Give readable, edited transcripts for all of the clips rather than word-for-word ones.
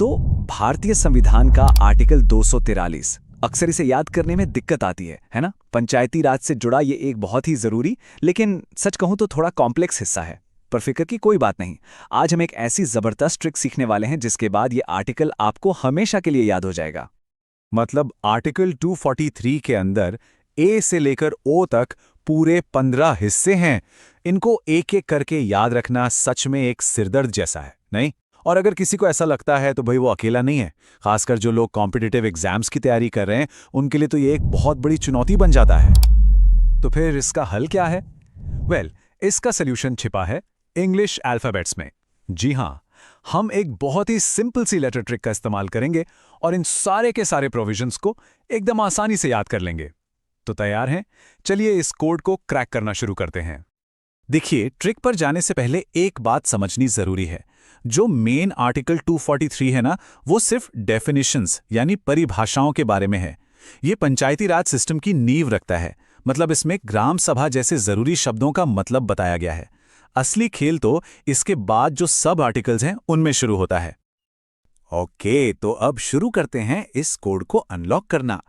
तो भारतीय संविधान का आर्टिकल 243 अक्सर इसे याद करने में दिक्कत आती है ना। पंचायती राज से जुड़ा ये एक बहुत ही जरूरी लेकिन सच कहूं तो थोड़ा कॉम्प्लेक्स हिस्सा है। पर फिक्र की कोई बात नहीं, आज हम एक ऐसी जबरदस्त ट्रिक सीखने वाले हैं जिसके बाद ये आर्टिकल आपको हमेशा के लिए याद हो जाएगा। मतलब आर्टिकल 243 के अंदर ए से लेकर ओ तक पूरे 15 हिस्से हैं। इनको एक एक करके याद रखना सच में एक सिरदर्द जैसा है, नहीं? और अगर किसी को ऐसा लगता है तो भाई वो अकेला नहीं है। खासकर जो लोग कॉम्पिटिटिव एग्जाम्स की तैयारी कर रहे हैं उनके लिए तो ये एक बहुत बड़ी चुनौती बन जाता है। तो फिर इसका हल क्या है? इसका सल्यूशन छिपा है इंग्लिश अल्फाबेट्स में। जी हाँ, हम एक बहुत ही सिंपल सी लेटर ट्रिक का इस्तेमाल करेंगे और इन सारे के सारे प्रोविजंस को एकदम आसानी से याद कर लेंगे। तो तैयार हैं? चलिए इस कोड को क्रैक करना शुरू करते हैं। देखिए, ट्रिक पर जाने से पहले एक बात समझनी जरूरी है। जो मेन आर्टिकल 243 है ना, वो सिर्फ डेफिनेशंस यानी परिभाषाओं के बारे में है। ये पंचायती राज सिस्टम की नींव रखता है। मतलब इसमें ग्राम सभा जैसे जरूरी शब्दों का मतलब बताया गया है। असली खेल तो इसके बाद जो सब आर्टिकल्स हैं उनमें शुरू होता है। ओके, तो अब शुरू करते हैं इस कोड को अनलॉक करना।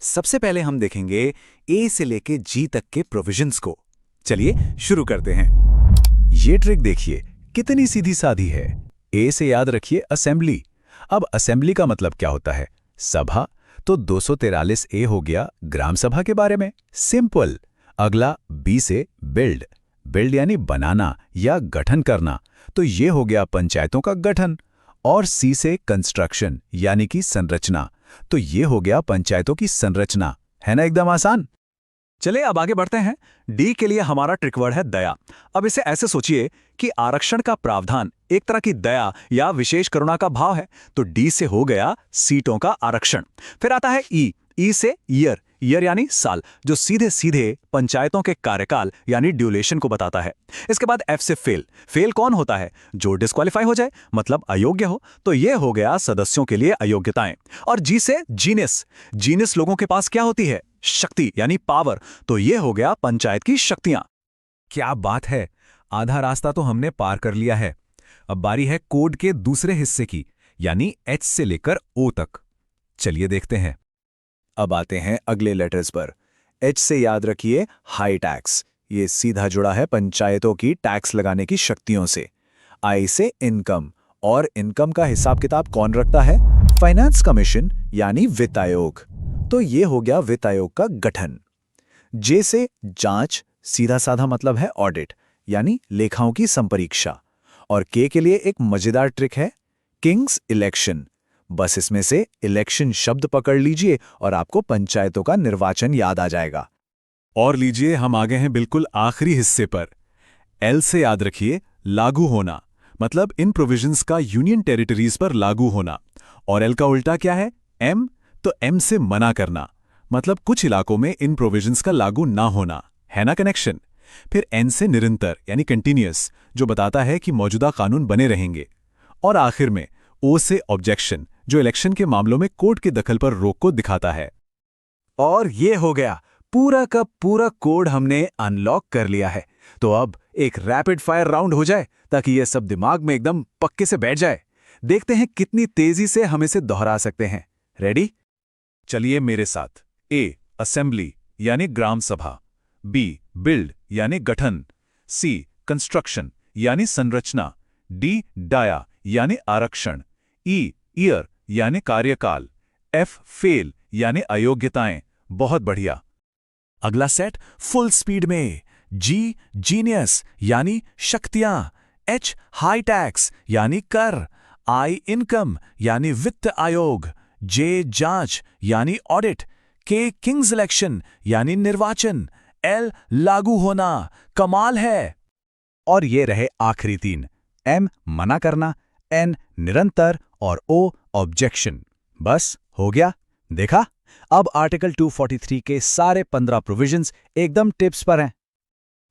सबसे पहले हम देखेंगे ए से लेके जी तक के प्रोविजंस को। चलिए शुरू करते हैं। ये ट्रिक देखिए कितनी सीधी सादी है। ए से याद रखिए असेंबली। अब असेंबली का मतलब क्या होता है? सभा। तो 243 ए हो गया ग्राम सभा के बारे में, सिंपल। अगला बी से बिल्ड। बिल्ड यानी बनाना या गठन करना, तो ये हो गया पंचायतों का गठन। और सी से कंस्ट्रक्शन यानी कि संरचना, तो ये हो गया पंचायतों की संरचना। है ना एकदम आसान? चले अब आगे बढ़ते हैं। डी के लिए हमारा ट्रिक वर्ड है दया। अब इसे ऐसे सोचिए कि आरक्षण का प्रावधान एक तरह की दया या विशेष करुणा का भाव है। तो डी से हो गया सीटों का आरक्षण। फिर आता है ई से ईयर। ईयर यानी साल, जो सीधे सीधे पंचायतों के कार्यकाल यानी ड्यूरेशन को बताता है। इसके बाद एफ से फेल। फेल कौन होता है? जो डिस्क्वालीफाई हो जाए, मतलब अयोग्य हो। तो ये हो गया सदस्यों के लिए अयोग्यताएं। और जी से जीनियस। जीनियस लोगों के पास क्या होती है? शक्ति यानी पावर। तो ये हो गया पंचायत की शक्तियां। क्या बात है, आधा रास्ता तो हमने पार कर लिया है। अब बारी है कोड के दूसरे हिस्से की, यानी एच से लेकर ओ तक। चलिए देखते हैं। अब आते हैं अगले लेटर्स पर। एच से याद रखिए हाई टैक्स। ये सीधा जुड़ा है पंचायतों की टैक्स लगाने की शक्तियों से। आई से इनकम। और इनकम का हिसाब किताब कौन रखता है? फाइनेंस कमीशन यानी वित्त आयोग। तो ये हो गया वित्त आयोग का गठन। जे से जांच, सीधा साधा मतलब है ऑडिट यानी लेखाओं की संपरीक्षा। और के लिए एक मजेदार ट्रिक है, किंग्स इलेक्शन। बस इसमें से इलेक्शन शब्द पकड़ लीजिए और आपको पंचायतों का निर्वाचन याद आ जाएगा। और लीजिए हम आगे हैं बिल्कुल आखिरी हिस्से पर। एल से याद रखिए लागू होना, मतलब इन प्रोविजंस का यूनियन टेरिटरीज पर लागू होना। और एल का उल्टा क्या है? एम। तो एम से मना करना, मतलब कुछ इलाकों में इन प्रोविजंस का लागू ना होना। है ना कनेक्शन? फिर एन से निरंतर यानी कंटिन्यूअस, जो बताता है कि मौजूदा कानून बने रहेंगे। और आखिर में ओ से ऑब्जेक्शन, जो इलेक्शन के मामलों में कोर्ट के दखल पर रोक को दिखाता है। और ये हो गया, पूरा का पूरा कोड हमने अनलॉक कर लिया है। तो अब एक रैपिड फायर राउंड हो जाए ताकि ये सब दिमाग में एकदम पक्के से बैठ जाए। देखते हैं कितनी तेजी से हम इसे दोहरा सकते हैं। रेडी? चलिए मेरे साथ। ए असेंबली यानी ग्राम सभा। बी बिल्ड यानी गठन। सी कंस्ट्रक्शन यानी संरचना। डी डाया यानी आरक्षण। ई ईयर यानी कार्यकाल। एफ फेल यानी अयोग्यताएं। बहुत बढ़िया। अगला सेट फुल स्पीड में। जी जीनियस यानी शक्तियां। एच हाई टैक्स यानी कर। आई इनकम यानी वित्त आयोग। जे जांच यानी ऑडिट। के किंग्स इलेक्शन यानी निर्वाचन। एल लागू होना। कमाल है। और ये रहे आखिरी तीन, एम मना करना, एन निरंतर और ओ ऑब्जेक्शन। बस हो गया, देखा? अब आर्टिकल 243 के सारे 15 प्रोविजंस एकदम टिप्स पर हैं।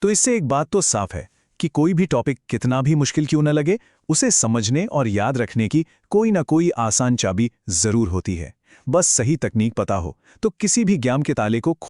तो इससे एक बात तो साफ है कि कोई भी टॉपिक कितना भी मुश्किल क्यों न लगे, उसे समझने और याद रखने की कोई ना कोई आसान चाबी जरूर होती है। बस सही तकनीक पता हो तो किसी भी ज्ञान के ताले को